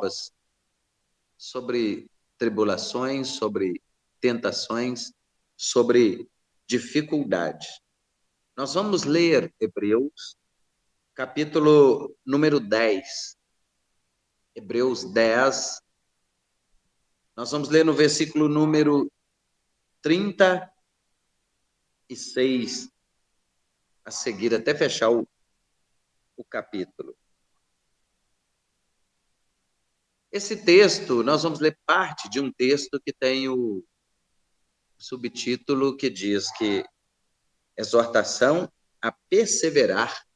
provas, sobre tribulações, sobre tentações, sobre dificuldades. Nós vamos ler Hebreus, capítulo número 10. Hebreus 10. Nós vamos ler no versículo número 36, a seguir, até fechar o capítulo. Esse texto, nós vamos ler parte de um texto que tem o subtítulo que diz que exortação a perseverar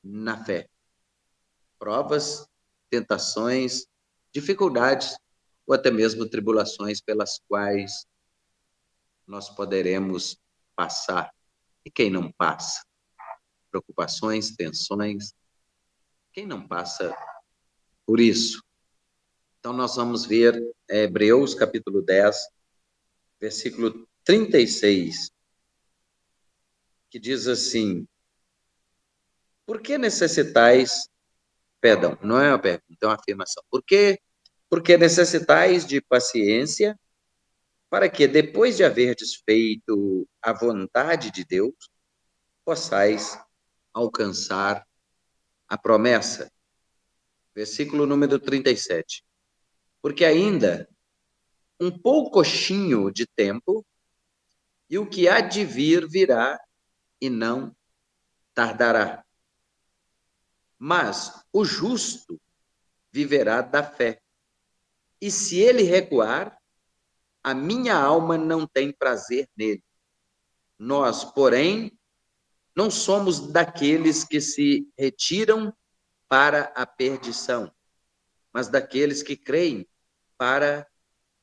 na fé. Provas, tentações, dificuldades ou até mesmo tribulações pelas quais nós poderemos passar. E quem não passa? Preocupações, tensões. Quem não passa por isso? Então, nós vamos ver Hebreus, capítulo 10, versículo 36, que diz assim: por que necessitais, perdão, não é uma pergunta, é uma afirmação. Porque necessitais de paciência, para que, depois de haverdes feito a vontade de Deus, possais alcançar a promessa. Versículo número 37. Porque ainda um poucochinho de tempo, e o que há de vir virá, e não tardará. Mas o justo viverá da fé. E se ele recuar, a minha alma não tem prazer nele. Nós, porém, não somos daqueles que se retiram para a perdição, mas daqueles que creem para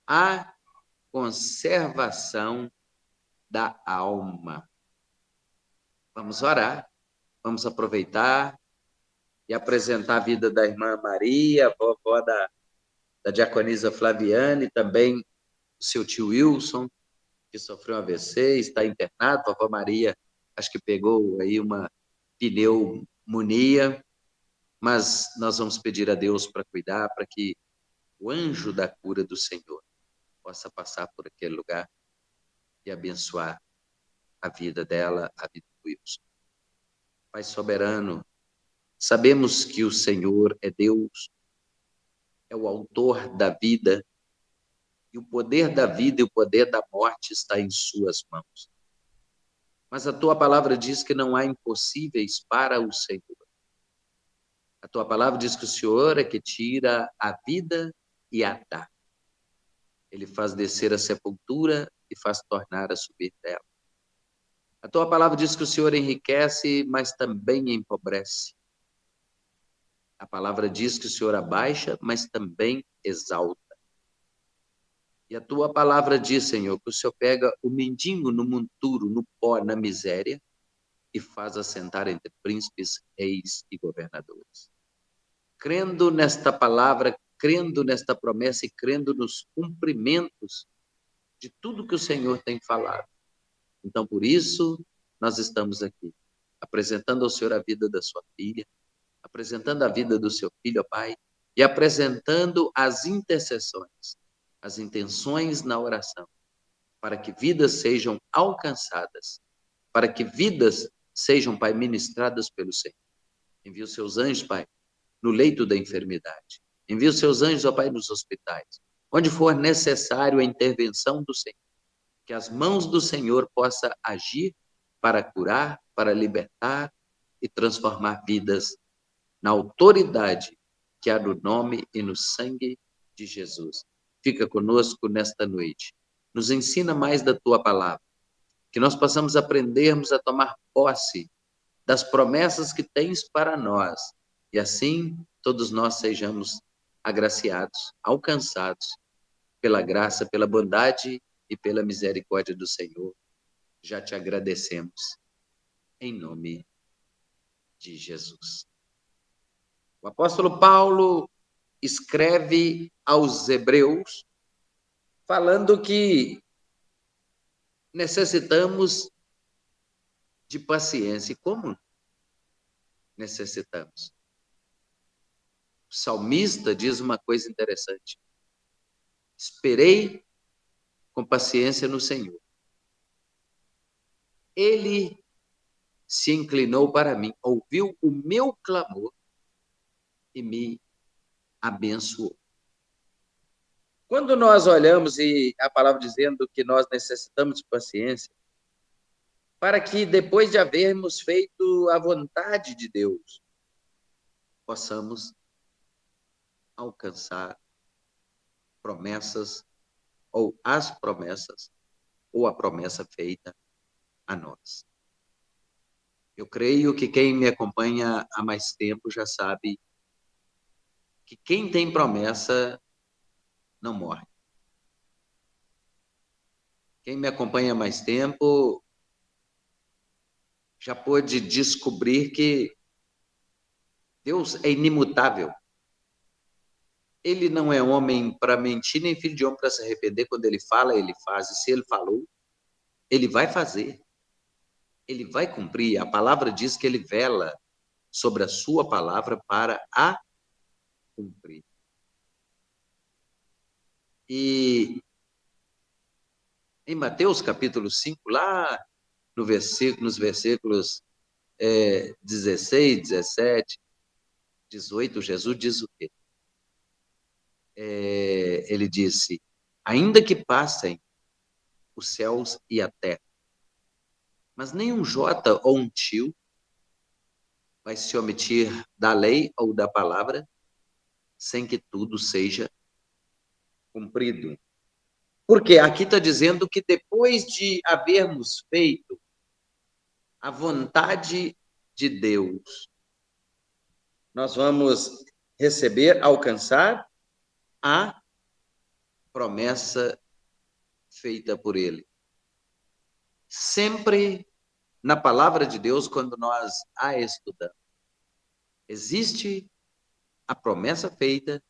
a conservação da alma. Vamos orar, vamos aproveitar e apresentar a vida da irmã Maria, vovó da diaconisa Flaviane, também o seu tio Wilson, que sofreu um AVC, está internado. Vovó Maria, acho que pegou aí uma pneumonia, mas nós vamos pedir a Deus para cuidar, para que o anjo da cura do Senhor possa passar por aquele lugar e abençoar a vida dela, a vida do Wilson. Pai soberano, sabemos que o Senhor é Deus, é o autor da vida, e o poder da vida e o poder da morte está em suas mãos. Mas a tua palavra diz que não há impossíveis para o Senhor. A tua palavra diz que o Senhor é que tira a vida e a dá. Ele faz descer a sepultura e faz tornar a subir dela. A tua palavra diz que o Senhor enriquece, mas também empobrece. A palavra diz que o Senhor abaixa, mas também exalta. E a tua palavra diz, Senhor, que o Senhor pega o mendigo no monturo, no pó, na miséria, e faz assentar entre príncipes, reis e governadores. Crendo nesta palavra, crendo nesta promessa e crendo nos cumprimentos de tudo que o Senhor tem falado. Então, por isso, nós estamos aqui, apresentando ao Senhor a vida da sua filha, apresentando a vida do seu filho, ó Pai, e apresentando as intercessões, as intenções na oração, para que vidas sejam alcançadas, para que vidas sejam, Pai, ministradas pelo Senhor. Envia os seus anjos, Pai, no leito da enfermidade. Envia os seus anjos, ó Pai, nos hospitais. Onde for necessário a intervenção do Senhor. Que as mãos do Senhor possam agir para curar, para libertar e transformar vidas na autoridade que há no nome e no sangue de Jesus. Fica conosco nesta noite. Nos ensina mais da tua palavra. Que nós possamos aprendermos a tomar posse das promessas que tens para nós. E assim, todos nós sejamos agraciados, alcançados pela graça, pela bondade e pela misericórdia do Senhor. Já te agradecemos. Em nome de Jesus. O apóstolo Paulo escreve aos Hebreus falando que necessitamos de paciência. E como necessitamos? O salmista diz uma coisa interessante: esperei com paciência no Senhor. Ele se inclinou para mim, ouviu o meu clamor e me abençoou. Quando nós olhamos e a palavra dizendo que nós necessitamos de paciência, para que depois de havermos feito a vontade de Deus, possamos alcançar promessas ou as promessas ou a promessa feita a nós. Eu creio que quem me acompanha há mais tempo já sabe que quem tem promessa não morre. Quem me acompanha há mais tempo já pôde descobrir que Deus é inimutável. Ele não é homem para mentir, nem filho de homem para se arrepender. Quando ele fala, ele faz. E se ele falou, ele vai fazer. Ele vai cumprir. A palavra diz que ele vela sobre a sua palavra para a cumprir. E em Mateus capítulo 5, lá no nos versículos 16, 17, 18, Jesus diz o quê? Ele disse: ainda que passem os céus e a terra, mas nem um jota ou um tio vai se omitir da lei ou da palavra sem que tudo seja cumprido. Porque aqui está dizendo que depois de havermos feito a vontade de Deus, nós vamos receber, alcançar a promessa feita por Ele. Sempre na palavra de Deus, quando nós a estudamos, existe a promessa feita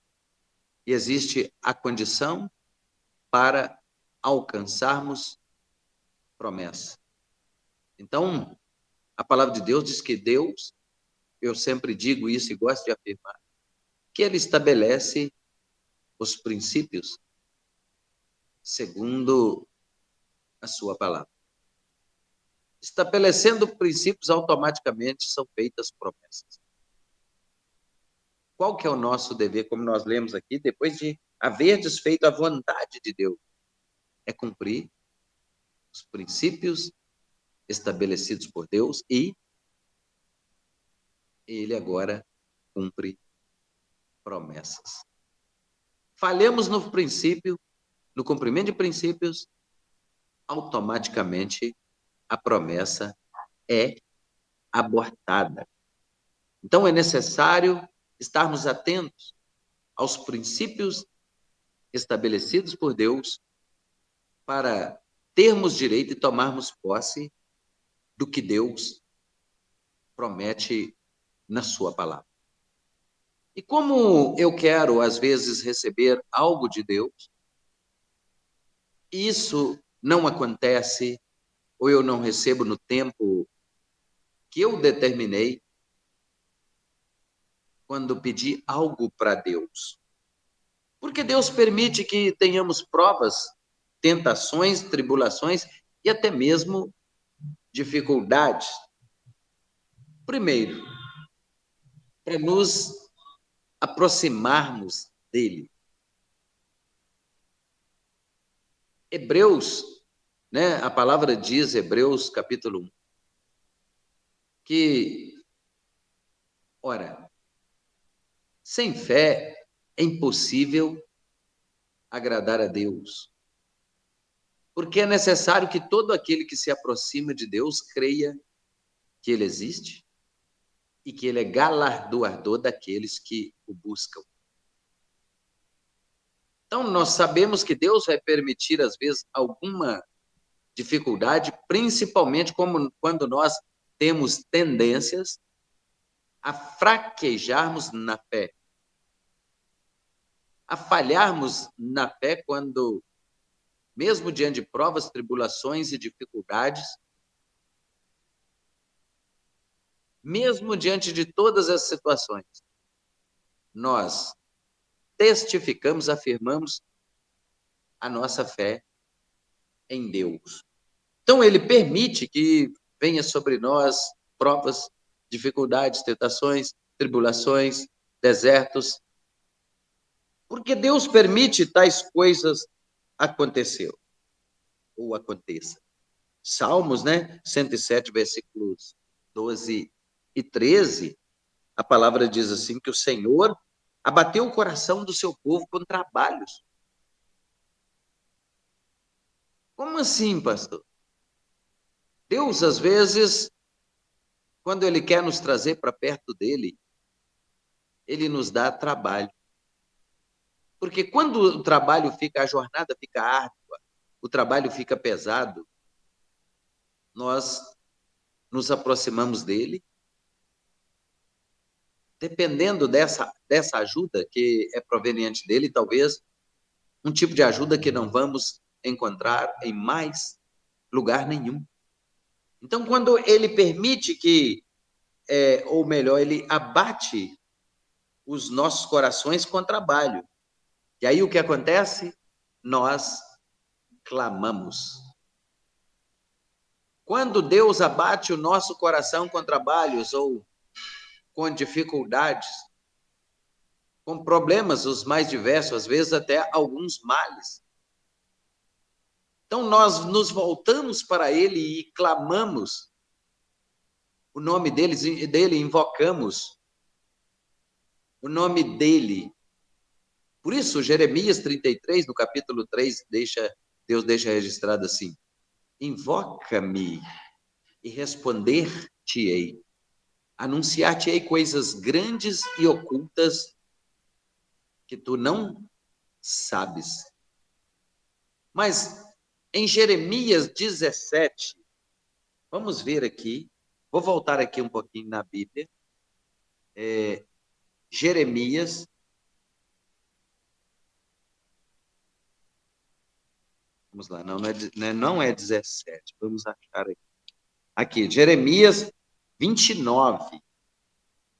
e existe a condição para alcançarmos promessa. Então, a palavra de Deus diz que Deus, eu sempre digo isso e gosto de afirmar, que Ele estabelece os princípios segundo a sua palavra. Estabelecendo princípios, automaticamente são feitas promessas. Qual que é o nosso dever, como nós lemos aqui, depois de haver desfeito a vontade de Deus? É cumprir os princípios estabelecidos por Deus e Ele agora cumpre promessas. Falhamos no princípio, no cumprimento de princípios, automaticamente a promessa é abortada. Então é necessário estarmos atentos aos princípios estabelecidos por Deus para termos direito e tomarmos posse do que Deus promete na sua palavra. E como eu quero, às vezes, receber algo de Deus, isso não acontece ou eu não recebo no tempo que eu determinei quando pedi algo para Deus. Porque Deus permite que tenhamos provas, tentações, tribulações e até mesmo dificuldades. Primeiro, para nos aproximarmos dele. Hebreus, né? A palavra diz, Hebreus capítulo 1, que, ora, sem fé é impossível agradar a Deus. Porque é necessário que todo aquele que se aproxima de Deus creia que Ele existe e que Ele é galardoador daqueles que o buscam. Então, nós sabemos que Deus vai permitir, às vezes, alguma dificuldade, principalmente quando nós temos tendências a fraquejarmos na fé, a falharmos na fé quando, mesmo diante de provas, tribulações e dificuldades, mesmo diante de todas as situações, nós testificamos, afirmamos a nossa fé em Deus. Então, ele permite que venha sobre nós provas, dificuldades, tentações, tribulações, desertos, porque Deus permite tais coisas acontecer ou aconteça. Salmos, 107, versículos 12 e 13, a palavra diz assim, que o Senhor abateu o coração do seu povo com trabalhos. Como assim, pastor? Deus, às vezes, quando Ele quer nos trazer para perto dEle, Ele nos dá trabalho. Porque quando o trabalho fica, a jornada fica árdua, o trabalho fica pesado, nós nos aproximamos dEle, dependendo dessa ajuda que é proveniente dEle, talvez um tipo de ajuda que não vamos encontrar em mais lugar nenhum. Então, quando Ele permite que, ou melhor, Ele abate os nossos corações com trabalho. E aí o que acontece? Nós clamamos. Quando Deus abate o nosso coração com trabalhos ou com dificuldades, com problemas os mais diversos, às vezes até alguns males. Então nós nos voltamos para Ele e clamamos o nome dele, invocamos o nome dele. Por isso, Jeremias 33, no capítulo 3, Deus deixa registrado assim: invoca-me e responder-te-ei, anunciar-te-ei coisas grandes e ocultas que tu não sabes. Mas em Jeremias 17, vamos ver aqui, vou voltar aqui um pouquinho na Bíblia, Jeremias, vamos lá, não é 17, vamos achar aqui. Aqui, Jeremias 29,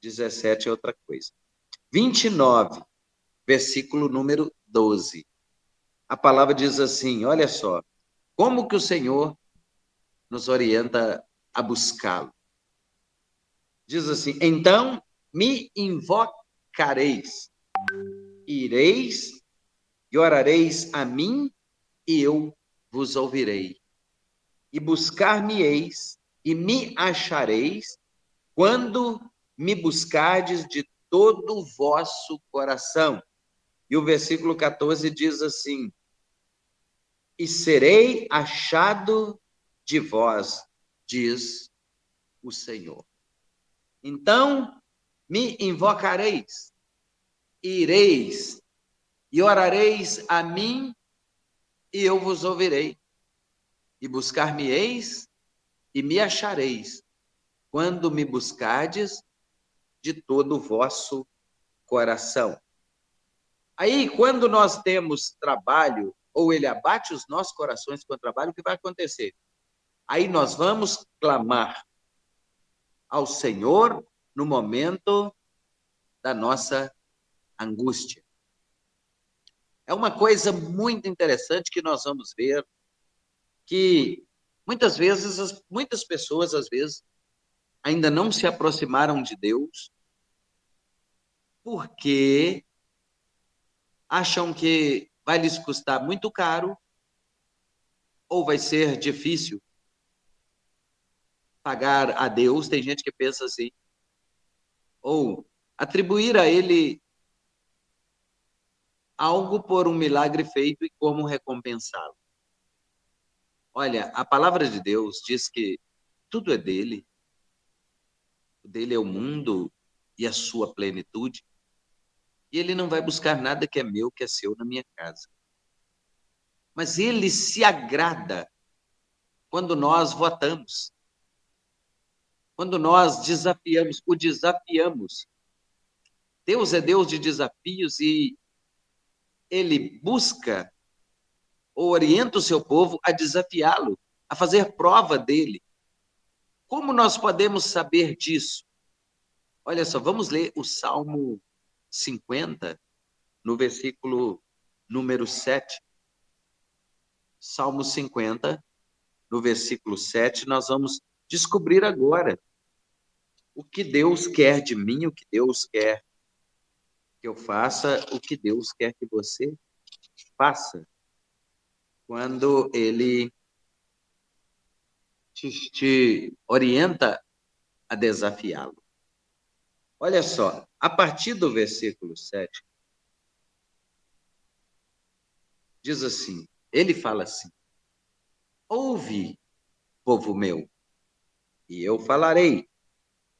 17 é outra coisa. 29, versículo número 12. A palavra diz assim, olha só, como que o Senhor nos orienta a buscá-lo. Diz assim, então me invocareis, ireis e orareis a mim, e eu vos ouvirei. E buscar-me-eis e me achareis, quando me buscardes de todo o vosso coração. E o versículo 14 diz assim, e serei achado de vós, diz o Senhor. Então me invocareis, ireis e orareis a mim, e eu vos ouvirei. E buscar-me-eis e me achareis, quando me buscardes de todo o vosso coração. Aí, quando nós temos trabalho, ou ele abate os nossos corações com o trabalho, o que vai acontecer? Aí nós vamos clamar ao Senhor no momento da nossa angústia. É uma coisa muito interessante que nós vamos ver, que muitas vezes, muitas pessoas, às vezes, ainda não se aproximaram de Deus, porque acham que vai lhes custar muito caro, ou vai ser difícil pagar a Deus, tem gente que pensa assim, ou atribuir a Ele algo por um milagre feito e como recompensá-lo. Olha, a palavra de Deus diz que tudo é dele é o mundo e a sua plenitude, e ele não vai buscar nada que é meu, que é seu na minha casa. Mas ele se agrada quando nós votamos, quando nós o desafiamos. Deus é Deus de desafios e ele busca ou orienta o seu povo a desafiá-lo, a fazer prova dele. Como nós podemos saber disso? Olha só, vamos ler o Salmo 50, no versículo número 7. Salmo 50, no versículo 7, nós vamos descobrir agora o que Deus quer de mim, o que Deus quer que eu faça, o que Deus quer que você faça, quando Ele te orienta a desafiá-lo. Olha só, a partir do versículo 7, diz assim, ele fala assim, ouve, povo meu, e eu falarei,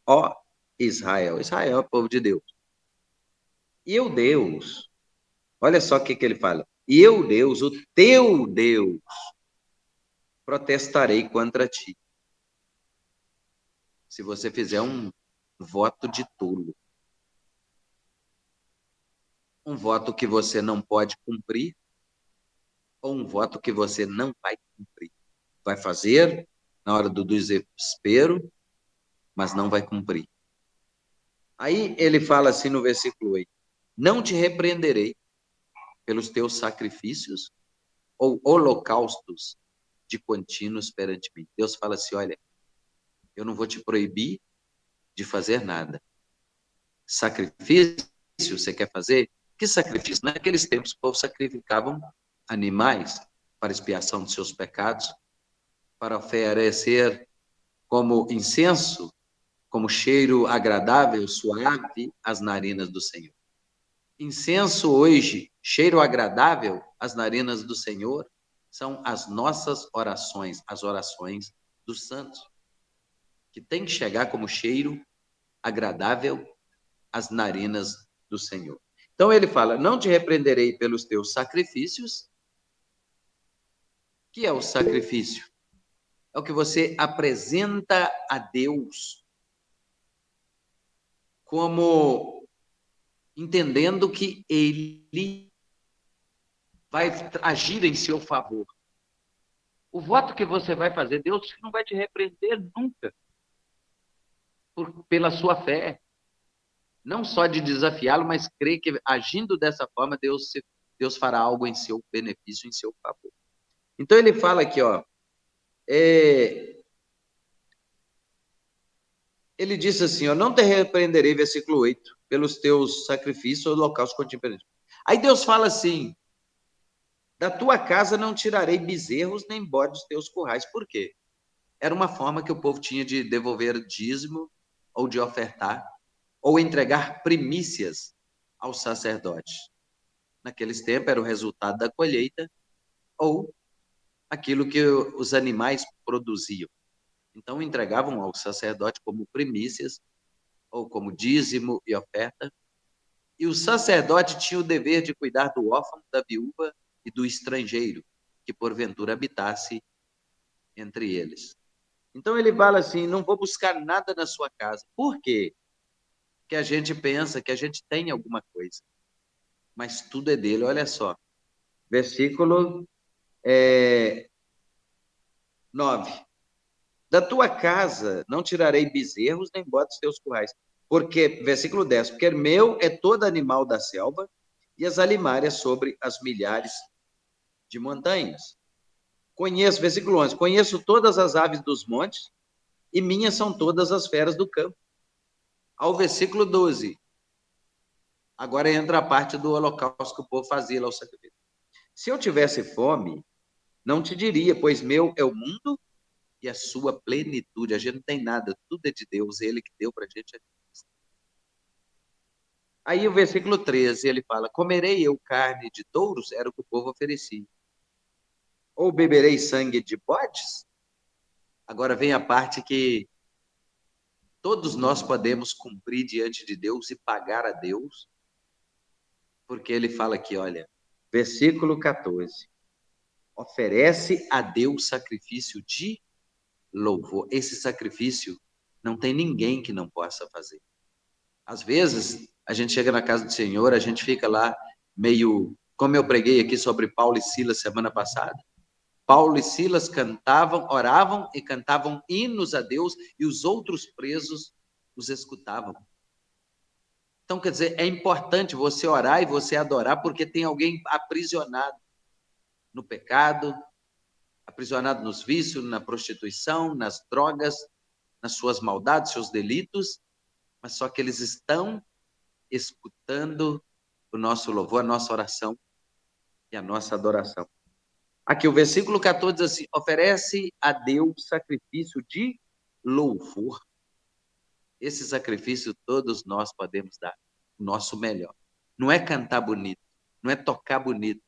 ó Israel. Israel é o povo de Deus. E eu, Deus, olha só o que ele fala, e eu, Deus, o teu Deus, protestarei contra ti. Se você fizer um voto de tolo, um voto que você não pode cumprir, ou um voto que você não vai cumprir. Vai fazer na hora do desespero, mas não vai cumprir. Aí ele fala assim no versículo 8, não te repreenderei pelos teus sacrifícios ou holocaustos de contínuos perante mim. Deus fala assim, olha, eu não vou te proibir de fazer nada. Sacrifício, você quer fazer? Que sacrifício? Naqueles tempos, o povo sacrificavam animais para expiação de seus pecados, para oferecer como incenso, como cheiro agradável, suave, às narinas do Senhor. Incenso hoje, cheiro agradável às narinas do Senhor, são as nossas orações, as orações dos santos, que tem que chegar como cheiro agradável às narinas do Senhor. Então ele fala, não te repreenderei pelos teus sacrifícios. O que é o sacrifício? É o que você apresenta a Deus como entendendo que Ele vai agir em seu favor. O voto que você vai fazer, Deus não vai te repreender nunca pela sua fé. Não só de desafiá-lo, mas crer que agindo dessa forma, Deus fará algo em seu benefício, em seu favor. Então ele fala aqui, ó, ele disse assim, ó, não te repreenderei, versículo 8, pelos teus sacrifícios ou holocaustos contínuos. Aí Deus fala assim, da tua casa não tirarei bezerros nem bodes dos teus currais. Por quê? Era uma forma que o povo tinha de devolver dízimo ou de ofertar ou entregar primícias aos sacerdotes. Naqueles tempos era o resultado da colheita ou aquilo que os animais produziam. Então entregavam ao sacerdote como primícias ou como dízimo e oferta. E o sacerdote tinha o dever de cuidar do órfão, da viúva e do estrangeiro, que porventura habitasse entre eles. Então ele fala assim, não vou buscar nada na sua casa. Por quê? Porque a gente pensa que a gente tem alguma coisa, mas tudo é dele. Olha só, versículo 9. Da tua casa não tirarei bezerros, nem bodes teus currais. Porque, versículo 10, porque meu é todo animal da selva e as alimárias sobre as milhares de montanhas. Conheço, versículo 11, conheço todas as aves dos montes e minhas são todas as feras do campo. Ao versículo 12, agora entra a parte do holocausto que o povo fazia lá, o sacrifício. Se eu tivesse fome, não te diria, pois meu é o mundo e a sua plenitude. A gente não tem nada, tudo é de Deus, ele que deu para a gente. Aí o versículo 13, ele fala, comerei eu carne de touros? Era o que o povo oferecia. Ou beberei sangue de bodes? Agora vem a parte que todos nós podemos cumprir diante de Deus e pagar a Deus, porque ele fala aqui, olha, versículo 14, oferece a Deus sacrifício de louvor. Esse sacrifício não tem ninguém que não possa fazer. Às vezes, a gente chega na casa do Senhor, a gente fica lá meio, como eu preguei aqui sobre Paulo e Silas semana passada. Paulo e Silas cantavam, oravam e cantavam hinos a Deus e os outros presos os escutavam. Então, quer dizer, é importante você orar e você adorar, porque tem alguém aprisionado no pecado, aprisionado nos vícios, na prostituição, nas drogas, nas suas maldades, seus delitos, mas só que eles estão escutando o nosso louvor, a nossa oração e a nossa adoração. Aqui o versículo 14 diz assim: oferece a Deus sacrifício de louvor. Esse sacrifício todos nós podemos dar o nosso melhor. Não é cantar bonito, não é tocar bonito,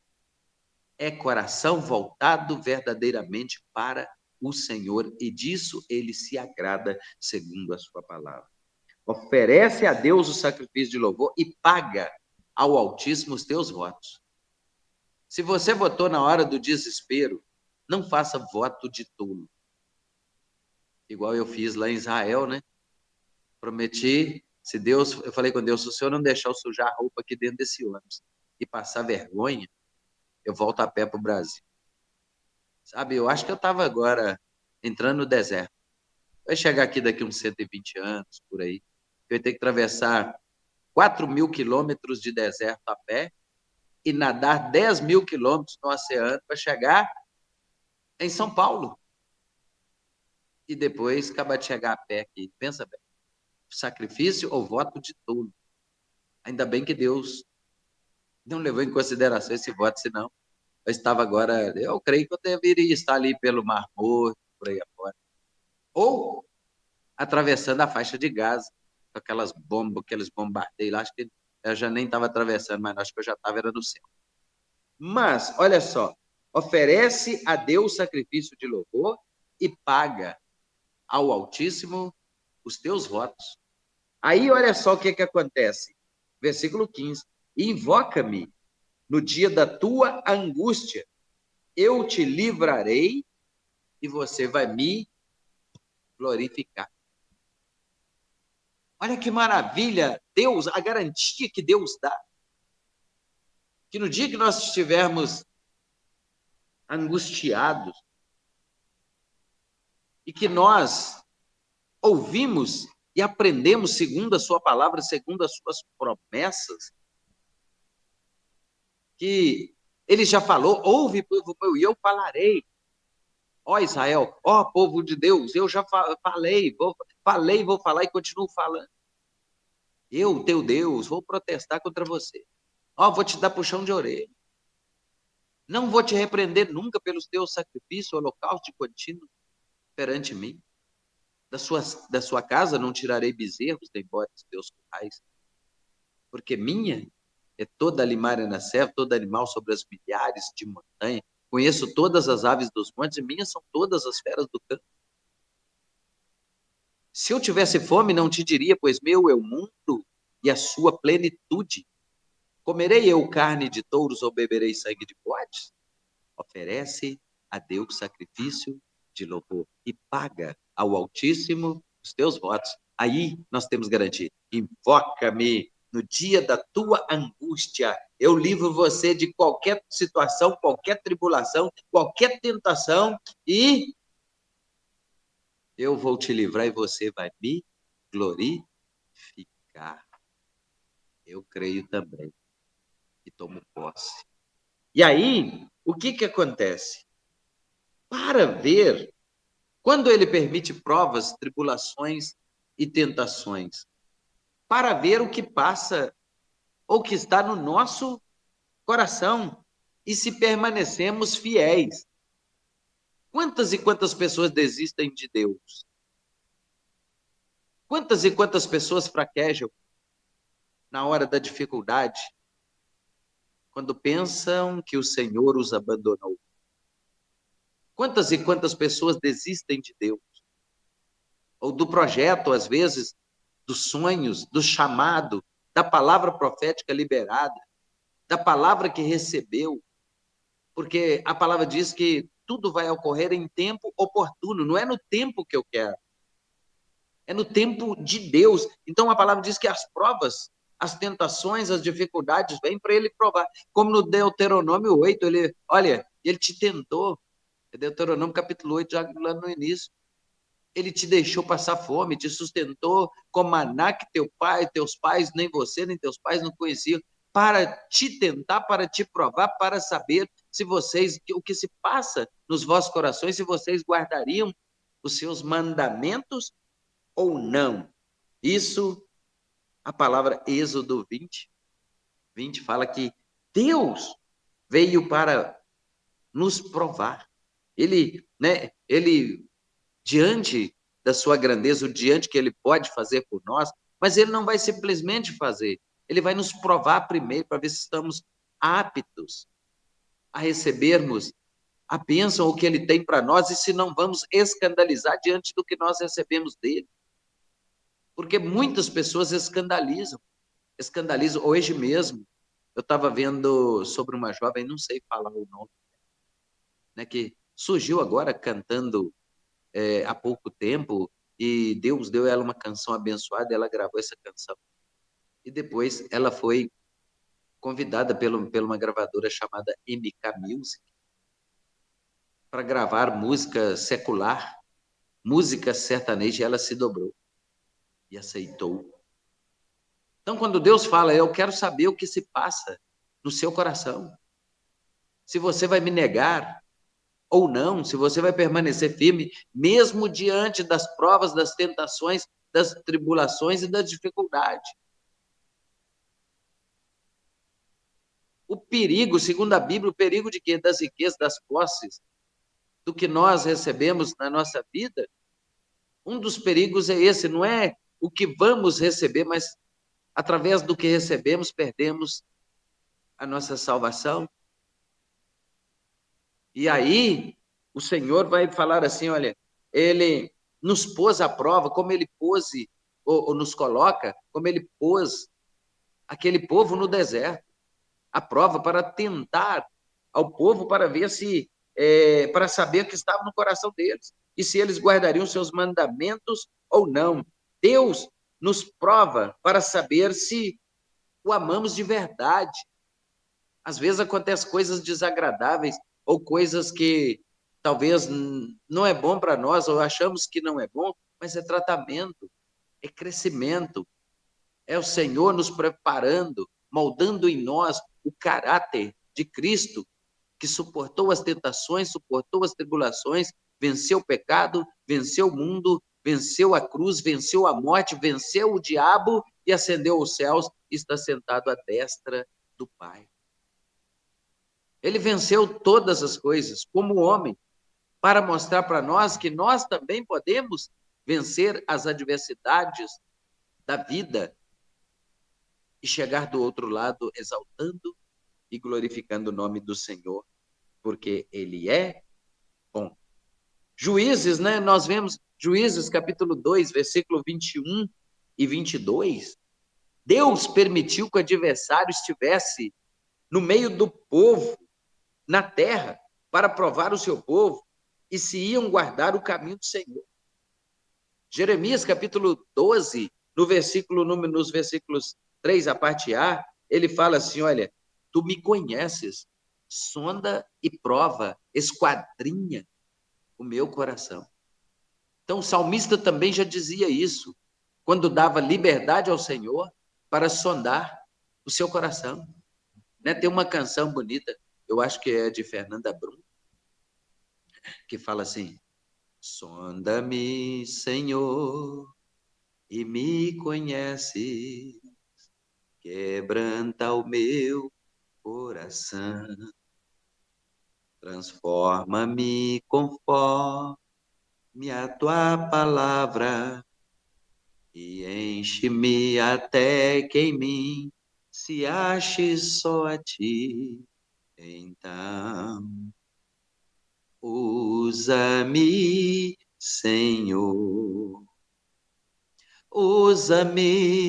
é coração voltado verdadeiramente para o Senhor, e disso ele se agrada segundo a sua palavra. Oferece a Deus o sacrifício de louvor e paga ao Altíssimo os teus votos. Se você votou na hora do desespero, não faça voto de tolo. Igual eu fiz lá em Israel, né? Prometi, se Deus, eu falei com Deus, se o Senhor não deixar eu sujar a roupa aqui dentro desse ônibus e passar vergonha, eu volto a pé para o Brasil. Sabe, eu acho que eu estava agora entrando no deserto. Vai chegar aqui daqui uns 120 anos, por aí. Eu ia ter que atravessar 4.000 quilômetros de deserto a pé e nadar 10.000 quilômetros no oceano para chegar em São Paulo. E depois acabar de chegar a pé aqui. Pensa bem, sacrifício ou voto de tolo. Ainda bem que Deus não levou em consideração esse voto, senão eu estava agora, eu creio que eu deveria estar ali pelo Mar Morto, por aí afora. Ou atravessando a faixa de Gaza, com aquelas bombas, aqueles bombardeios lá, acho que eu já nem estava atravessando, mas acho que eu já estava era no céu. Mas, olha só, oferece a Deus sacrifício de louvor e paga ao Altíssimo os teus votos. Aí, olha só o que acontece. Versículo 15. Invoca-me no dia da tua angústia, eu te livrarei e você vai me glorificar. Olha que maravilha, Deus, a garantia que Deus dá. Que no dia que nós estivermos angustiados e que nós ouvimos e aprendemos segundo a sua palavra, segundo as suas promessas, que ele já falou, ouve, povo meu, e eu falarei. Ó Israel, ó povo de Deus, eu já falei, vou falar e continuo falando. Eu, teu Deus, vou protestar contra você. Ó, vou te dar puxão de orelha. Não vou te repreender nunca pelos teus sacrifícios, holocausto contínuo perante mim. Da sua casa não tirarei bezerros, nem bodes teus currais. Porque minha é toda limária na serra, todo animal sobre as milhares de montanha. Conheço todas as aves dos montes, e minhas são todas as feras do campo. Se eu tivesse fome, não te diria, pois meu é o mundo e a sua plenitude. Comerei eu carne de touros ou beberei sangue de bodes? Oferece a Deus sacrifício de louvor e paga ao Altíssimo os teus votos. Aí nós temos garantia. Invoca-me no dia da tua angústia. Eu livro você de qualquer situação, qualquer tribulação, qualquer tentação e eu vou te livrar e você vai me glorificar. Eu creio também e tomo posse. E aí, o que acontece? Para ver, quando ele permite provas, tribulações e tentações, para ver o que passa ou que está no nosso coração e se permanecemos fiéis. Quantas e quantas pessoas desistem de Deus? Quantas e quantas pessoas fraquejam na hora da dificuldade, quando pensam que o Senhor os abandonou? Quantas e quantas pessoas desistem de Deus? Ou do projeto, às vezes, dos sonhos, do chamado, da palavra profética liberada, da palavra que recebeu, porque a palavra diz que tudo vai ocorrer em tempo oportuno, não é no tempo que eu quero, é no tempo de Deus. Então a palavra diz que as provas, as tentações, as dificuldades vêm para ele provar, como no Deuteronômio 8, ele te tentou, é Deuteronômio capítulo 8, já lá no início, Ele te deixou passar fome, te sustentou com maná que teus pais, nem você, nem teus pais não conheciam, para te tentar, para te provar, para saber se vocês, o que se passa nos vossos corações, se vocês guardariam os seus mandamentos ou não. Isso, a palavra Êxodo 20 fala que Deus veio para nos provar. Ele diante da sua grandeza, o diante que ele pode fazer por nós, mas ele não vai simplesmente fazer, ele vai nos provar primeiro para ver se estamos aptos a recebermos a bênção, o que ele tem para nós, e se não vamos escandalizar diante do que nós recebemos dele. Porque muitas pessoas escandalizam. Hoje mesmo, eu estava vendo sobre uma jovem, não sei falar o nome, né, que surgiu agora cantando há pouco tempo, e Deus deu ela uma canção abençoada, ela gravou essa canção. E depois ela foi convidada por uma gravadora chamada MK Music para gravar música secular, música sertaneja, e ela se dobrou e aceitou. Então, quando Deus fala, eu quero saber o que se passa no seu coração. Se você vai me negar ou não, se você vai permanecer firme, mesmo diante das provas, das tentações, das tribulações e das dificuldades. O perigo, segundo a Bíblia, o perigo de quê? Das riquezas, das posses, do que nós recebemos na nossa vida. Um dos perigos é esse, não é o que vamos receber, mas através do que recebemos, perdemos a nossa salvação. E aí, o Senhor vai falar assim, olha, ele nos pôs à prova, como ele pôs, ou nos coloca, como ele pôs aquele povo no deserto, a prova para tentar ao povo para ver se, para saber o que estava no coração deles, e se eles guardariam seus mandamentos ou não. Deus nos prova para saber se o amamos de verdade. Às vezes acontecem coisas desagradáveis ou coisas que talvez não é bom para nós, ou achamos que não é bom, mas é tratamento, é crescimento, é o Senhor nos preparando, moldando em nós o caráter de Cristo, que suportou as tentações, suportou as tribulações, venceu o pecado, venceu o mundo, venceu a cruz, venceu a morte, venceu o diabo e ascendeu aos céus, e está sentado à destra do Pai. Ele venceu todas as coisas como homem, para mostrar para nós que nós também podemos vencer as adversidades da vida e chegar do outro lado exaltando e glorificando o nome do Senhor, porque ele é bom. Juízes, né? Nós vemos Juízes capítulo 2, versículo 21 e 22. Deus permitiu que o adversário estivesse no meio do povo, na terra, para provar o seu povo e se iam guardar o caminho do Senhor. Jeremias capítulo 12, nos versículos 3, a parte A, ele fala assim, olha, tu me conheces, sonda e prova, esquadrinha o meu coração. Então o salmista também já dizia isso, quando dava liberdade ao Senhor para sondar o seu coração. Né? Tem uma canção bonita, eu acho que é de Fernanda Brum, que fala assim, sonda-me, Senhor, e me conhece, quebranta o meu coração, transforma-me conforme a tua palavra e enche-me até que em mim se ache só a ti. Então, usa-me, Senhor, usa-me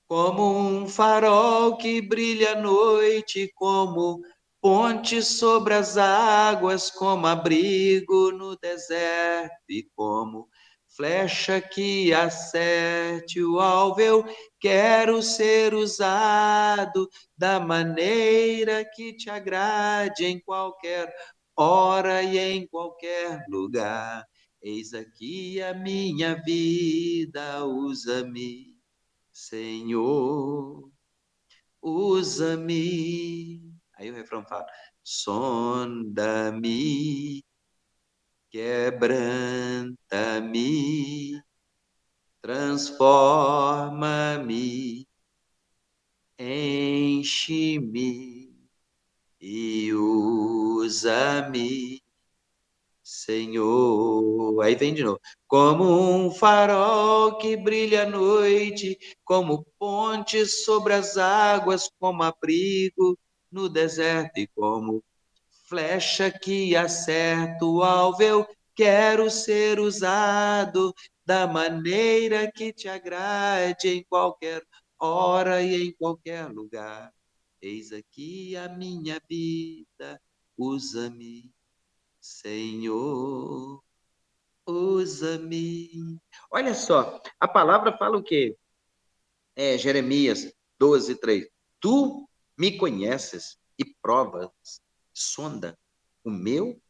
como um farol que brilha à noite, como ponte sobre as águas, como abrigo no deserto e como flecha que acerte o alvo. Eu quero ser usado da maneira que te agrade, em qualquer hora e em qualquer lugar. Eis aqui a minha vida, usa-me, Senhor, usa-me. Aí o refrão fala: sonda-me, quebranta-me, transforma-me, enche-me e usa-me, Senhor. Aí vem de novo. Como um farol que brilha à noite, como ponte sobre as águas, como abrigo no deserto e como flecha que acerta o alvo. Eu quero ser usado da maneira que te agrade, em qualquer hora e em qualquer lugar. Eis aqui a minha vida, usa-me, Senhor, usa-me. Olha só, a palavra fala o quê? Jeremias 12:3. Tu me conheces e provas, sonda o meu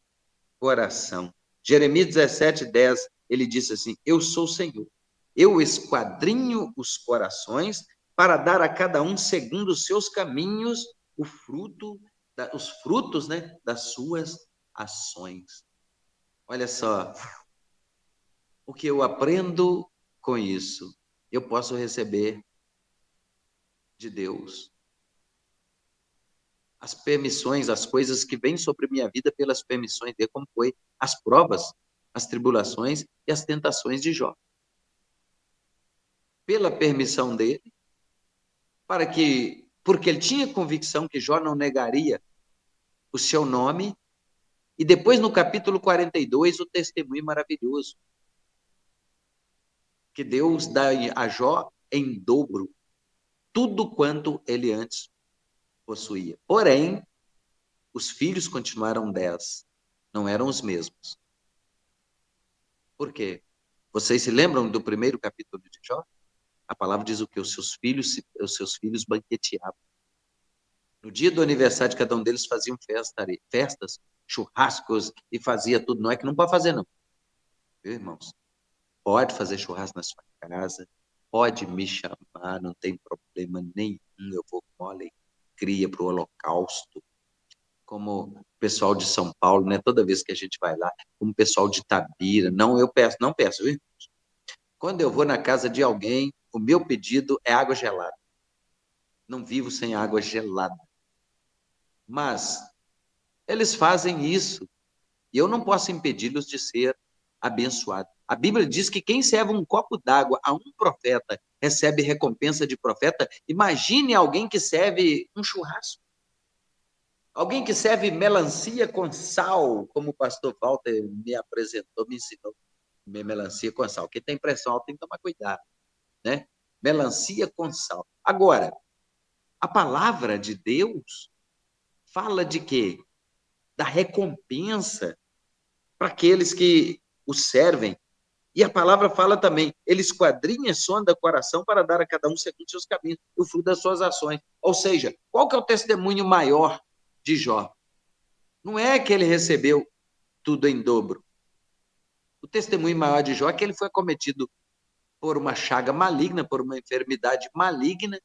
coração. Jeremias 17:10, ele disse assim: Eu sou o Senhor, eu esquadrinho os corações para dar a cada um segundo os seus caminhos o fruto, os frutos, né, das suas ações. Olha só, o que eu aprendo com isso, eu posso receber de Deus. As permissões, as coisas que vêm sobre minha vida pelas permissões dele, como foi as provas, as tribulações e as tentações de Jó. Pela permissão dele, porque ele tinha convicção que Jó não negaria o seu nome, e depois no capítulo 42, o testemunho maravilhoso, que Deus dá a Jó em dobro tudo quanto ele antes possuía. Porém, os filhos continuaram 10, não eram os mesmos. Por quê? Vocês se lembram do primeiro capítulo de Jó? A palavra diz o que? Os seus filhos banqueteavam. No dia do aniversário de cada um deles faziam festas, churrascos e fazia tudo. Não é que não pode fazer, não. Viu, irmãos? Pode fazer churrasco na sua casa, pode me chamar, não tem problema nenhum. Eu vou com alegria para o holocausto. Como o pessoal de São Paulo, né? Toda vez que a gente vai lá, como o pessoal de Itabira. Não, eu peço, não peço, viu? Quando eu vou na casa de alguém, o meu pedido é água gelada. Não vivo sem água gelada. Mas eles fazem isso e eu não posso impedi-los de ser abençoados. A Bíblia diz que quem serve um copo d'água a um profeta recebe recompensa de profeta. Imagine alguém que serve um churrasco. Alguém que serve melancia com sal, como o pastor Walter me apresentou, me ensinou. Melancia com sal. Quem tem pressão alta tem que tomar cuidado, né? Melancia com sal. Agora, a palavra de Deus fala de quê? Da recompensa para aqueles que o servem. E a palavra fala também, ele esquadrinha, sonda o coração para dar a cada um segundo seus caminhos, o fruto das suas ações. Ou seja, qual que é o testemunho maior de Jó? Não é que ele recebeu tudo em dobro. O testemunho maior de Jó é que ele foi acometido por uma chaga maligna, por uma enfermidade maligna,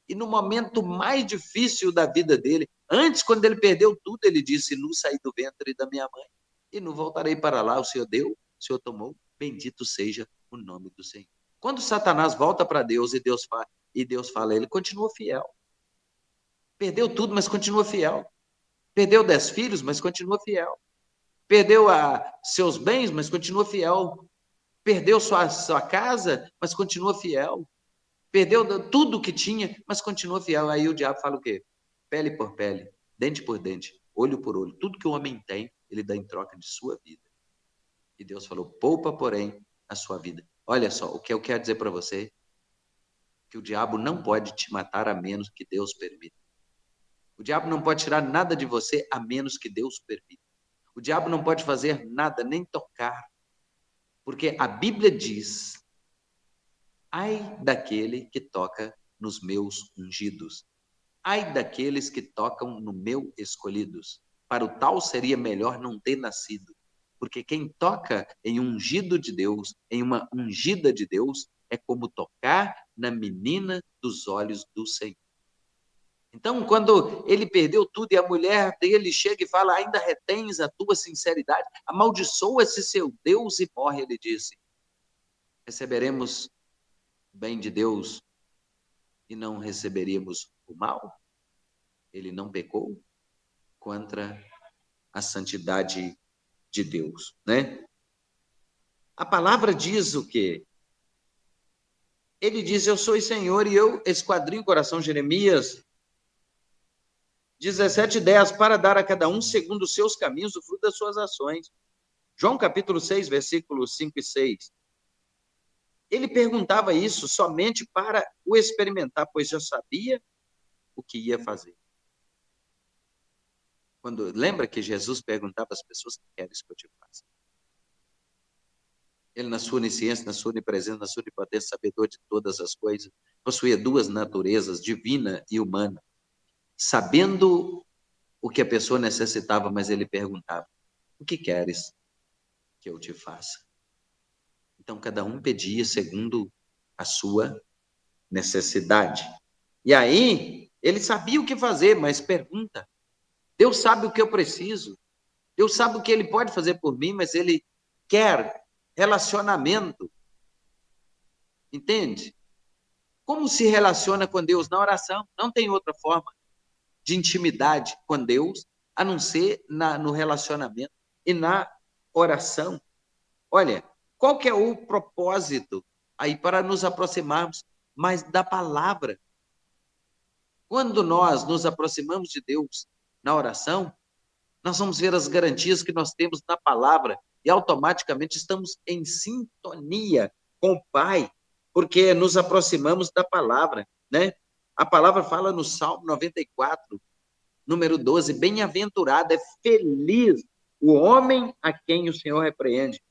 e no momento mais difícil da vida dele, antes, quando ele perdeu tudo, ele disse: "Nu saí do ventre da minha mãe, e não voltarei para lá. O Senhor deu, o Senhor tomou, bendito seja o nome do Senhor." Quando Satanás volta para Deus e Deus fala, ele continua fiel. Perdeu tudo, mas continua fiel. Perdeu 10 filhos, mas continua fiel. Perdeu seus bens, mas continua fiel. Perdeu sua casa, mas continua fiel. Perdeu tudo que tinha, mas continua fiel. Aí o diabo fala o quê? Pele por pele, dente por dente, olho por olho. Tudo que o homem tem, ele dá em troca de sua vida. E Deus falou: poupa, porém, a sua vida. Olha só, o que eu quero dizer para você, que o diabo não pode te matar a menos que Deus permita. O diabo não pode tirar nada de você a menos que Deus permita. O diabo não pode fazer nada, nem tocar, porque a Bíblia diz: ai daquele que toca nos meus ungidos. Ai daqueles que tocam no meu escolhidos. Para o tal seria melhor não ter nascido. Porque quem toca em um ungido de Deus, em uma ungida de Deus, é como tocar na menina dos olhos do Senhor. Então, quando ele perdeu tudo e a mulher dele chega e fala, ainda retens a tua sinceridade, amaldiçoa-se seu Deus e morre, ele disse, receberemos o bem de Deus e não receberíamos o mal? Ele não pecou contra a santidade de Deus, né? A palavra diz o quê? Ele diz, eu sou o Senhor, e eu esquadrinho o coração, Jeremias 17:10, para dar a cada um segundo os seus caminhos, o fruto das suas ações. João capítulo 6, versículos 5 e 6. Ele perguntava isso somente para o experimentar, pois já sabia o que ia fazer. Lembra que Jesus perguntava às pessoas, que queres que eu te faça? Ele, na sua onisciência, na sua onipresença, na sua onipotência, sabedor de todas as coisas, possuía duas naturezas, divina e humana. Sabendo o que a pessoa necessitava, mas ele perguntava, o que queres que eu te faça? Então, cada um pedia segundo a sua necessidade. E aí, ele sabia o que fazer, mas pergunta. Deus sabe o que eu preciso. Deus sabe o que ele pode fazer por mim, mas ele quer relacionamento. Entende? Como se relaciona com Deus? Na oração. Não tem outra forma de intimidade com Deus, a não ser no relacionamento e na oração. Olha, qual que é o propósito aí para nos aproximarmos mais da palavra? Quando nós nos aproximamos de Deus na oração, nós vamos ver as garantias que nós temos na palavra e automaticamente estamos em sintonia com o Pai, porque nos aproximamos da palavra, né? A palavra fala no Salmo 94, número 12, bem-aventurado, é feliz o homem a quem o Senhor repreende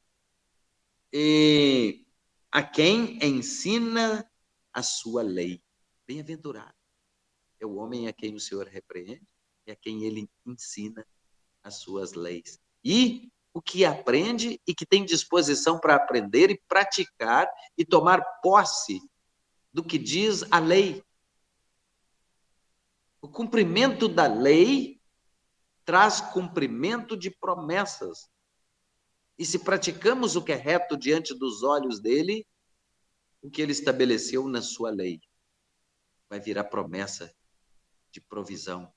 e a quem ensina a sua lei. Bem-aventurado é o homem a quem o Senhor repreende e a quem ele ensina as suas leis. E o que aprende e que tem disposição para aprender e praticar e tomar posse do que diz a lei. O cumprimento da lei traz cumprimento de promessas. E se praticamos o que é reto diante dos olhos dele, o que ele estabeleceu na sua lei vai virar promessa de provisão,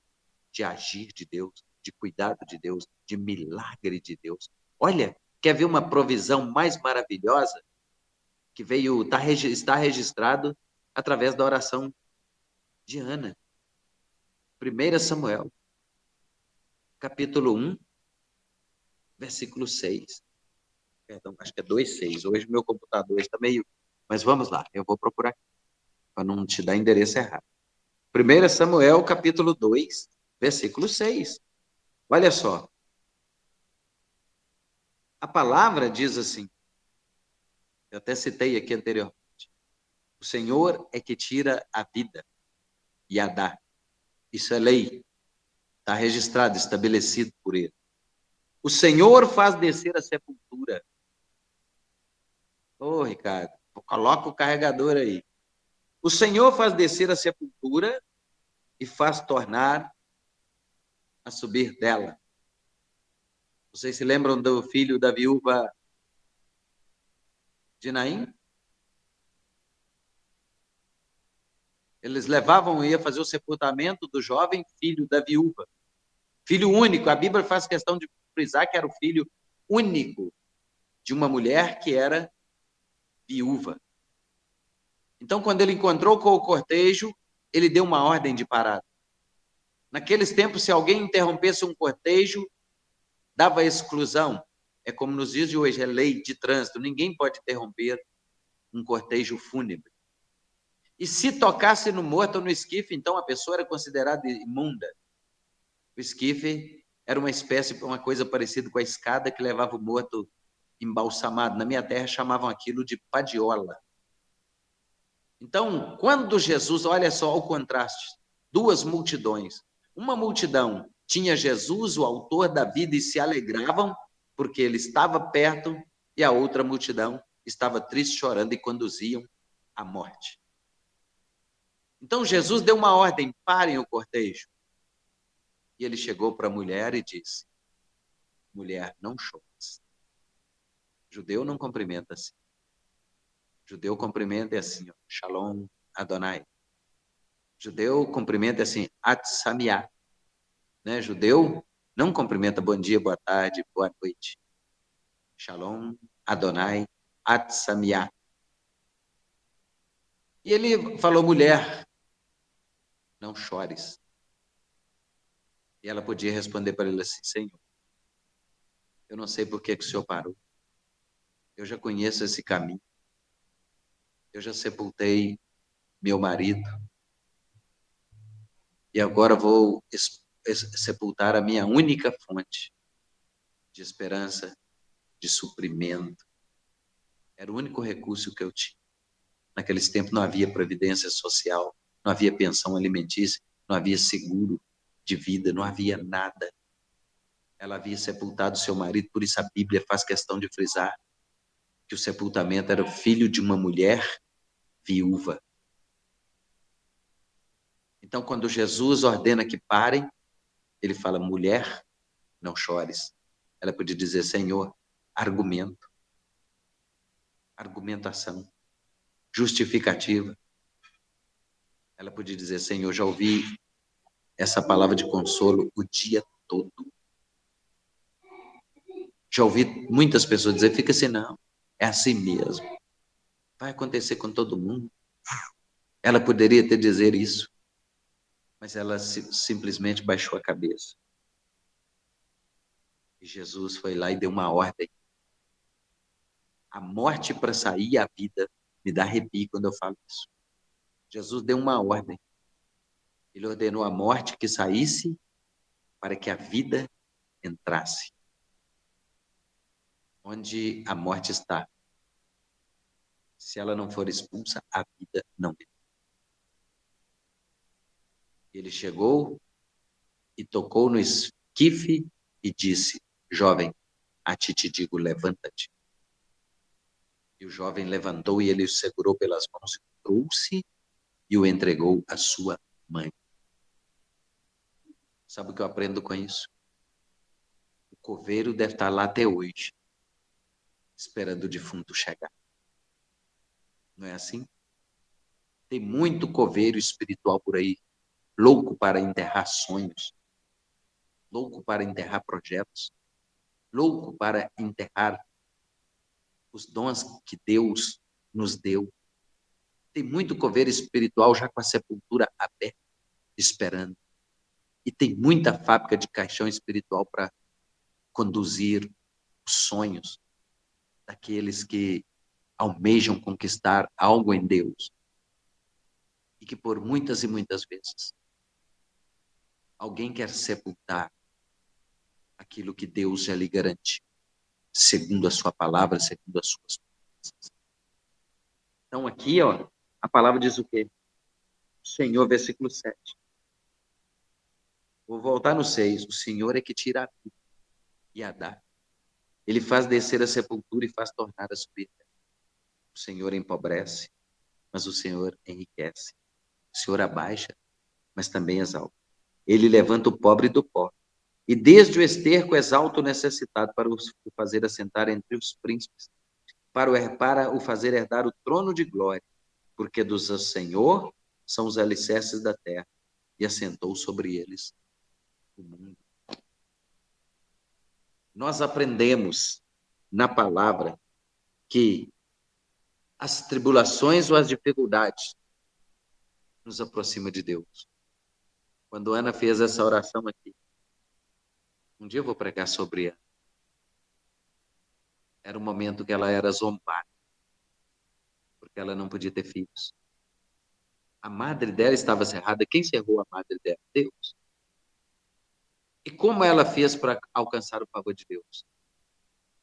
de agir de Deus, de cuidado de Deus, de milagre de Deus. Olha, quer ver uma provisão mais maravilhosa? Que está registrado através da oração de Ana. 1 Samuel, capítulo 1, versículo 6. Perdão, acho que é 2:6. Hoje meu computador está meio... Mas vamos lá, eu vou procurar aqui, para não te dar endereço errado. 1 Samuel, capítulo 2, versículo 6. Olha só. A palavra diz assim, eu até citei aqui anteriormente, o Senhor é que tira a vida e a dá. Isso é lei, está registrado, estabelecido por ele. O Senhor faz descer a sepultura. Ô, Ricardo, coloca o carregador aí. O Senhor faz descer a sepultura e faz tornar a subir dela. Vocês se lembram do filho da viúva de Naim? Eles levavam e ia fazer o sepultamento do jovem filho da viúva. Filho único. A Bíblia faz questão de frisar que era o filho único de uma mulher que era viúva. Então, quando ele encontrou com o cortejo, ele deu uma ordem de parada. Naqueles tempos, se alguém interrompesse um cortejo, dava exclusão. É como nos dias de hoje, é lei de trânsito. Ninguém pode interromper um cortejo fúnebre. E se tocasse no morto ou no esquife, então a pessoa era considerada imunda. O esquife era uma espécie, uma coisa parecida com a escada que levava o morto embalsamado. Na minha terra chamavam aquilo de padiola. Então, quando Jesus, olha só o contraste, duas multidões. Uma multidão tinha Jesus, o autor da vida, e se alegravam porque ele estava perto e a outra multidão estava triste, chorando e conduziam à morte. Então Jesus deu uma ordem: parem o cortejo. E ele chegou para a mulher e disse: mulher, não chores. Judeu não cumprimenta assim. Judeu cumprimenta é assim, ó, Shalom Adonai. Judeu cumprimenta é assim, Atsamiá. Né? Judeu não cumprimenta bom dia, boa tarde, boa noite. Shalom Adonai Atsamiá. E ele falou: mulher, não chores. E ela podia responder para ele assim: Senhor, eu não sei por que o Senhor parou. Eu já conheço esse caminho. Eu já sepultei meu marido. E agora vou sepultar a minha única fonte de esperança, de suprimento. Era o único recurso que eu tinha. Naqueles tempos não havia previdência social, não havia pensão alimentícia, não havia seguro de vida, não havia nada. Ela havia sepultado seu marido, por isso a Bíblia faz questão de frisar que o sepultamento era o filho de uma mulher viúva. Então, quando Jesus ordena que parem, ele fala: mulher, não chores. Ela podia dizer: Senhor, argumento, argumentação, justificativa. Ela podia dizer: Senhor, já ouvi essa palavra de consolo o dia todo. Já ouvi muitas pessoas dizer: fica assim, não, é assim mesmo. Vai acontecer com todo mundo. Ela poderia até dizer isso, mas ela simplesmente baixou a cabeça. E Jesus foi lá e deu uma ordem. A morte para sair e a vida. Me dá arrepio quando eu falo isso. Jesus deu uma ordem. Ele ordenou a morte que saísse para que a vida entrasse. Onde a morte está, se ela não for expulsa, a vida não entra. Ele chegou e tocou no esquife e disse: jovem, a ti te digo, levanta-te. E o jovem levantou e ele o segurou pelas mãos e o trouxe e o entregou à sua mãe. Sabe o que eu aprendo com isso? O coveiro deve estar lá até hoje, esperando o defunto chegar. Não é assim? Tem muito coveiro espiritual por aí, louco para enterrar sonhos, louco para enterrar projetos, louco para enterrar os dons que Deus nos deu. Tem muito coveiro espiritual já com a sepultura aberta, esperando. E tem muita fábrica de caixão espiritual para conduzir os sonhos daqueles que almejam conquistar algo em Deus. E que por muitas e muitas vezes alguém quer sepultar aquilo que Deus já lhe garantiu, segundo a sua palavra, segundo as suas promessas. Então aqui, ó, a palavra diz o quê? O Senhor, versículo 7. Vou voltar no 6. O Senhor é que tira a vida e a dá. Ele faz descer a sepultura e faz tornar a subir. O Senhor empobrece, mas o Senhor enriquece. O Senhor abaixa, mas também exalta. Ele levanta o pobre do pó. E desde o esterco exalta o necessitado para o fazer assentar entre os príncipes, para o fazer herdar o trono de glória, porque dos Senhor são os alicerces da terra, e assentou sobre eles o mundo. Nós aprendemos na palavra que as tribulações ou as dificuldades nos aproximam de Deus. Quando Ana fez essa oração aqui, um dia eu vou pregar sobre ela. Era um momento que ela era zombada, porque ela não podia ter filhos. A madre dela estava cerrada. Quem cerrou a madre dela? Deus. E como ela fez para alcançar o favor de Deus?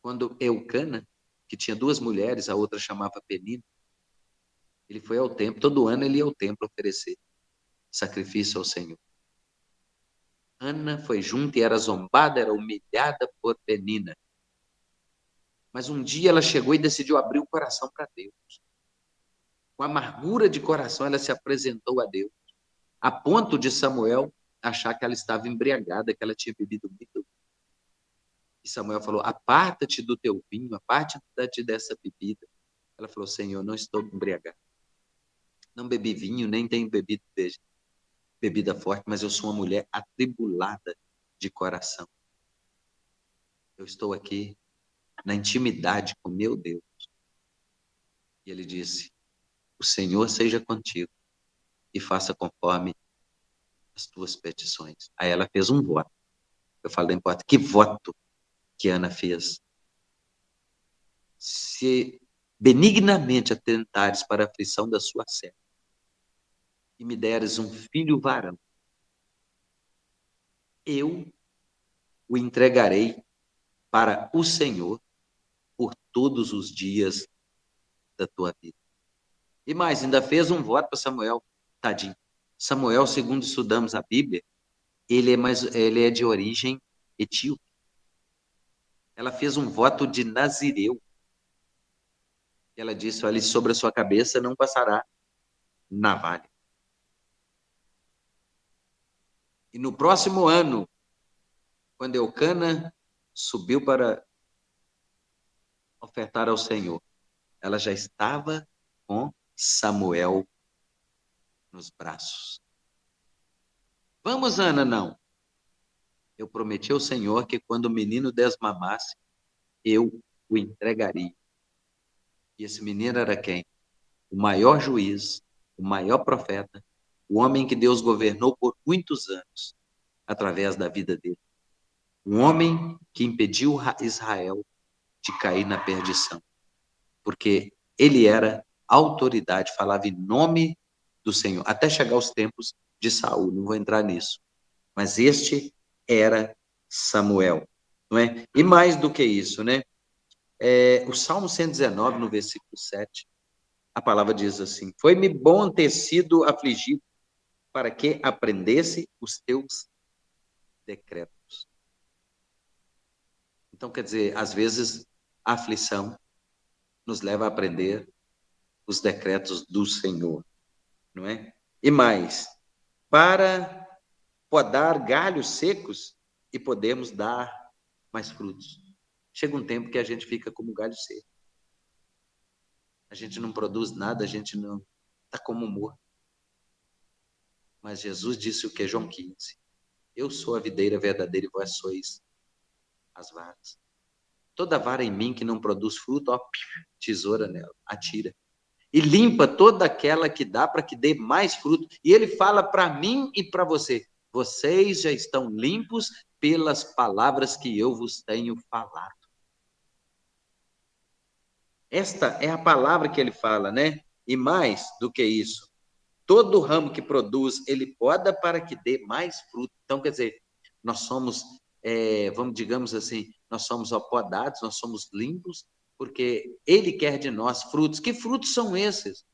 Quando Eucana, que tinha duas mulheres, a outra chamava Penina, ele foi ao templo, todo ano ele ia ao templo oferecer sacrifício ao Senhor. Ana foi junto e era zombada, era humilhada por Penina. Mas um dia ela chegou e decidiu abrir o coração para Deus. Com amargura de coração, ela se apresentou a Deus, a ponto de Samuel achar que ela estava embriagada, que ela tinha bebido muito. E Samuel falou: aparta-te do teu vinho, aparta-te dessa bebida. Ela falou: Senhor, não estou embriagada. Não bebi vinho, nem tenho bebido bebida forte, mas eu sou uma mulher atribulada de coração. Eu estou aqui na intimidade com meu Deus. E ele disse: o Senhor seja contigo e faça conforme as tuas petições. Aí ela fez um voto. Eu falo, não importa que voto que Ana fez. Se benignamente atentares para a aflição da sua serva e me deres um filho varão, eu o entregarei para o Senhor por todos os dias da tua vida. E mais, ainda fez um voto para Samuel, tadinho. Samuel, segundo estudamos a Bíblia, ele é de origem etíope. Ela fez um voto de nazireu. Ela disse: olha, sobre a sua cabeça não passará navalha. E no próximo ano, quando Eucana subiu para ofertar ao Senhor, ela já estava com Samuel nos braços. Vamos, Ana, não. Eu prometi ao Senhor que quando o menino desmamasse, eu o entregaria. E esse menino era quem? O maior juiz, o maior profeta, o homem que Deus governou por muitos anos, através da vida dele. Um homem que impediu Israel de cair na perdição, porque ele era autoridade, falava em nome do Senhor, até chegar aos tempos de Saul, não vou entrar nisso. Mas este era Samuel, não é? E mais do que isso, né? O Salmo 119, no versículo 7, a palavra diz assim: foi-me bom ter sido afligido, para que aprendesse os teus decretos. Então, quer dizer, às vezes a aflição nos leva a aprender os decretos do Senhor, não é? E mais, para podar galhos secos e podermos dar mais frutos. Chega um tempo que a gente fica como galho seco. A gente não produz nada, a gente não está como morto. Mas Jesus disse o que? João 15. Eu sou a videira verdadeira e vós sois as varas. Toda vara em mim que não produz fruto, ó, tesoura nela, atira. E limpa toda aquela que dá para que dê mais fruto. E ele fala para mim e para você: vocês já estão limpos pelas palavras que eu vos tenho falado. Esta é a palavra que ele fala, né? E mais do que isso, todo ramo que produz, ele poda para que dê mais fruto. Então, quer dizer, nós somos, digamos assim, nós somos podados, nós somos limpos, porque ele quer de nós frutos. Que frutos são esses?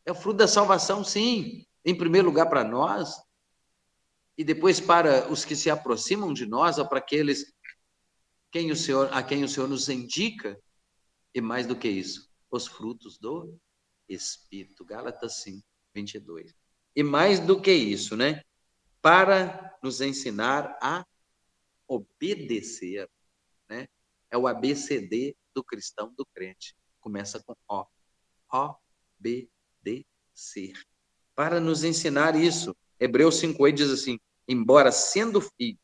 É o fruto da salvação, sim, em primeiro lugar para nós, e depois para os que se aproximam de nós, ou para aqueles a quem o Senhor nos indica, e mais do que isso, os frutos do Espírito. Gálatas 5, 22. E mais do que isso, né? Para nos ensinar a obedecer, né? É o ABCD do cristão, do crente. Começa com O. Obedecer. Para nos ensinar isso. Hebreus 5,8 diz assim: embora sendo filho,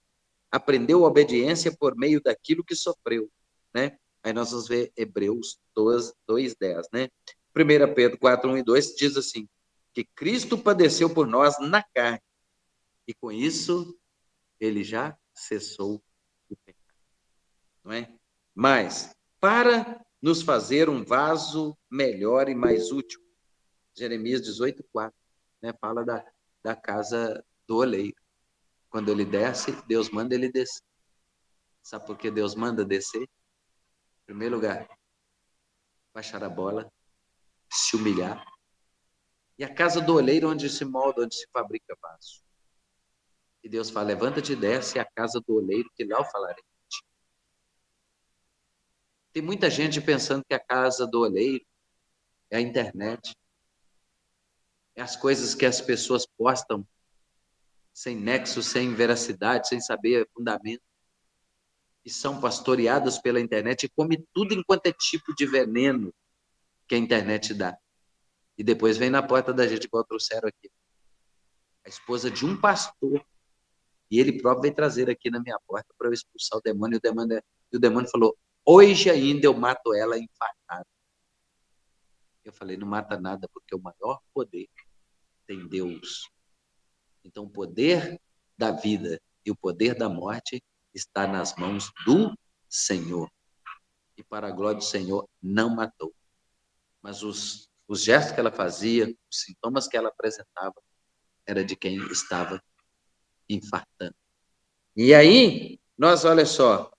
aprendeu a obediência por meio daquilo que sofreu, né? Aí nós vamos ver Hebreus 2:10, né? 1 Pedro 4:1 e 2 diz assim, que Cristo padeceu por nós na carne, e com isso ele já cessou o pecado, não é? Mas, para nos fazer um vaso melhor e mais útil, Jeremias 18:4, né? Fala da casa do oleiro. Quando ele desce, Deus manda ele descer. Sabe por que Deus manda descer? Em primeiro lugar, baixar a bola, se humilhar. E a casa do oleiro, onde se molda, onde se fabrica vaso. E Deus fala: levanta-te e desce à casa do oleiro, que lá eu falarei. Tem muita gente pensando que a casa do oleiro é a internet, é as coisas que as pessoas postam sem nexo, sem veracidade, sem saber fundamento, e são pastoreadas pela internet e come tudo enquanto é tipo de veneno que a internet dá. E depois vem na porta da gente, igual trouxeram aqui. A esposa de um pastor, e ele próprio veio trazer aqui na minha porta para eu expulsar o demônio, e o demônio falou, hoje ainda eu mato ela infartada. Eu falei, não mata nada, porque o maior poder tem Deus. Então, o poder da vida e o poder da morte está nas mãos do Senhor. E para a glória do Senhor, não matou. Mas os gestos que ela fazia, os sintomas que ela apresentava, era de quem estava infartando. E aí, nós, olha só,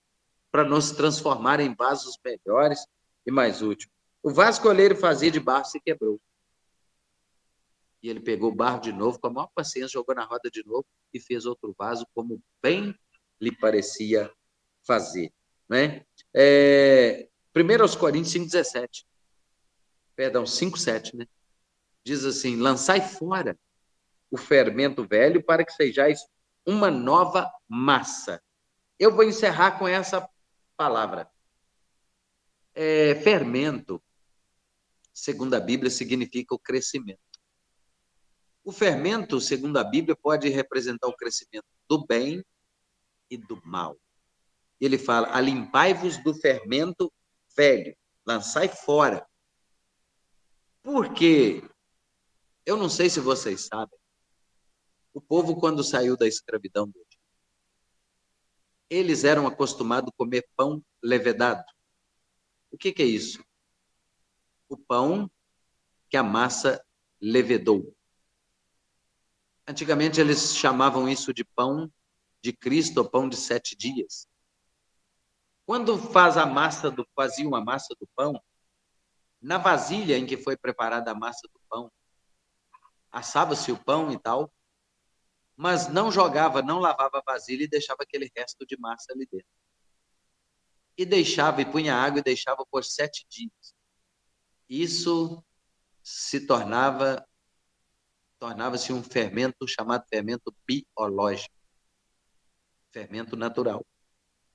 para nos transformar em vasos melhores e mais úteis. O vaso que o oleiro fazia de barro se quebrou. E ele pegou o barro de novo, com a maior paciência, jogou na roda de novo e fez outro vaso, como bem lhe parecia fazer. Né? 1 Coríntios 5,17. Perdão, 5,7, né? Diz assim, lançai fora o fermento velho para que sejais uma nova massa. Eu vou encerrar com essa palavra. Fermento, segundo a Bíblia, significa o crescimento. O fermento, segundo a Bíblia, pode representar o crescimento do bem e do mal. Ele fala, alimpai-vos do fermento velho, lançai fora. Porque, eu não sei se vocês sabem, o povo quando saiu da escravidão, eles eram acostumados a comer pão levedado. O que é isso? O pão que a massa levedou. Antigamente eles chamavam isso de pão de Cristo, ou pão de 7 dias. Quando faziam a massa do pão, na vasilha em que foi preparada a massa do pão, assava-se o pão e tal, mas não jogava, não lavava a vasilha e deixava aquele resto de massa ali dentro. E deixava, e punha água e deixava por 7 dias. Isso se tornava-se um fermento chamado fermento biológico, fermento natural.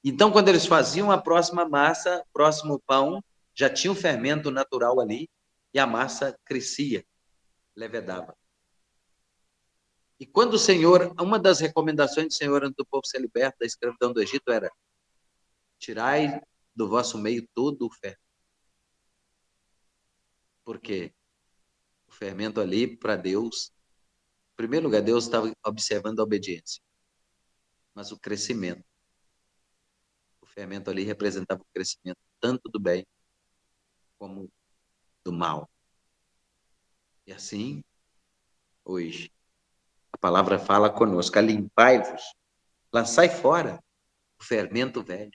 Então, quando eles faziam a próxima massa, próximo pão, já tinha um fermento natural ali e a massa crescia, levedava. E quando o Senhor, uma das recomendações do Senhor antes do povo ser liberto da escravidão do Egito era: tirai do vosso meio todo o fermento. Porque o fermento ali, para Deus, em primeiro lugar, Deus estava observando a obediência, mas o crescimento. O fermento ali representava o crescimento tanto do bem como do mal. E assim, hoje, a palavra fala conosco: alimpai-vos, lançai fora o fermento velho.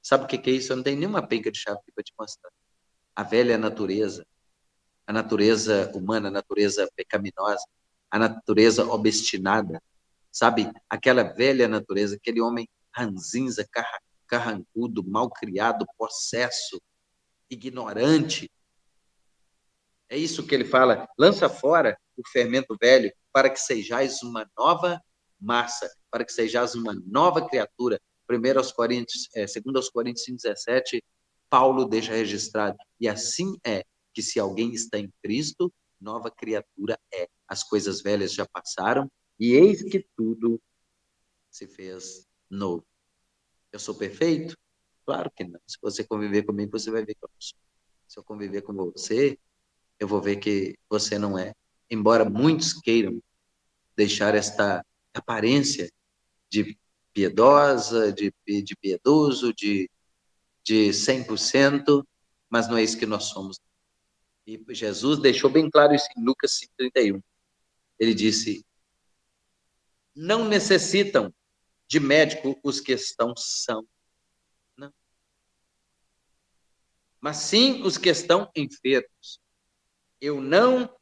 Sabe o que é isso? Eu não tenho nenhuma penca de chave para te mostrar. A velha natureza, a natureza humana, a natureza pecaminosa, a natureza obstinada, sabe? Aquela velha natureza, aquele homem ranzinza, carrancudo, malcriado, possesso, ignorante. É isso que ele fala, lança fora o fermento velho para que sejais uma nova massa, para que sejais uma nova criatura. 2 Coríntios 5,17, Paulo deixa registrado. E assim é que se alguém está em Cristo, nova criatura é. As coisas velhas já passaram e eis que tudo se fez novo. Eu sou perfeito? Claro que não. Se você conviver comigo, você vai ver que eu não sou. Se eu conviver com você, eu vou ver que você não é. Embora muitos queiram deixar esta aparência de piedosa, de piedoso, de 100%, mas não é isso que nós somos. E Jesus deixou bem claro isso em Lucas 5,31. Ele disse, não necessitam de médico os que estão sãos, não. Mas sim os que estão enfermos. Eu não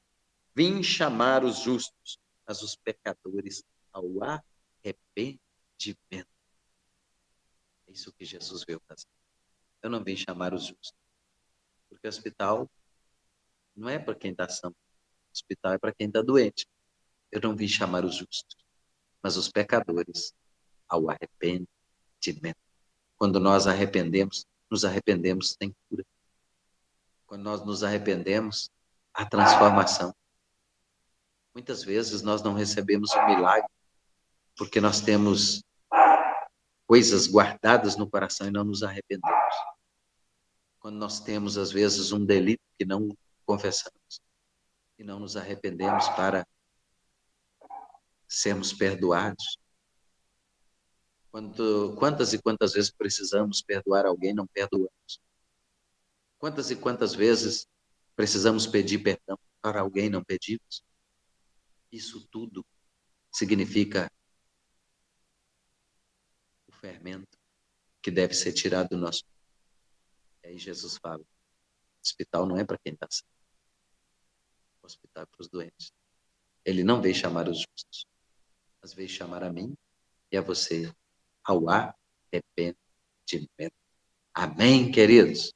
vim chamar os justos, mas os pecadores ao arrependimento. É isso que Jesus veio fazer. Eu não vim chamar os justos. Porque o hospital não é para quem está são. O hospital é para quem está doente. Eu não vim chamar os justos, mas os pecadores ao arrependimento. Quando nós nos arrependemos, tem cura. Quando nós nos arrependemos, há transformação. Muitas vezes nós não recebemos o milagre porque nós temos coisas guardadas no coração e não nos arrependemos. Quando nós temos, às vezes, um delito que não confessamos e não nos arrependemos para sermos perdoados. Quantas e quantas vezes precisamos perdoar alguém, não perdoamos. Quantas e quantas vezes precisamos pedir perdão para alguém, não pedimos. Isso tudo significa o fermento que deve ser tirado do nosso. E aí Jesus fala, o hospital não é para quem está sã. O hospital é para os doentes. Ele não veio chamar os justos, mas veio chamar a mim e a você ao arrependimento. Amém, queridos?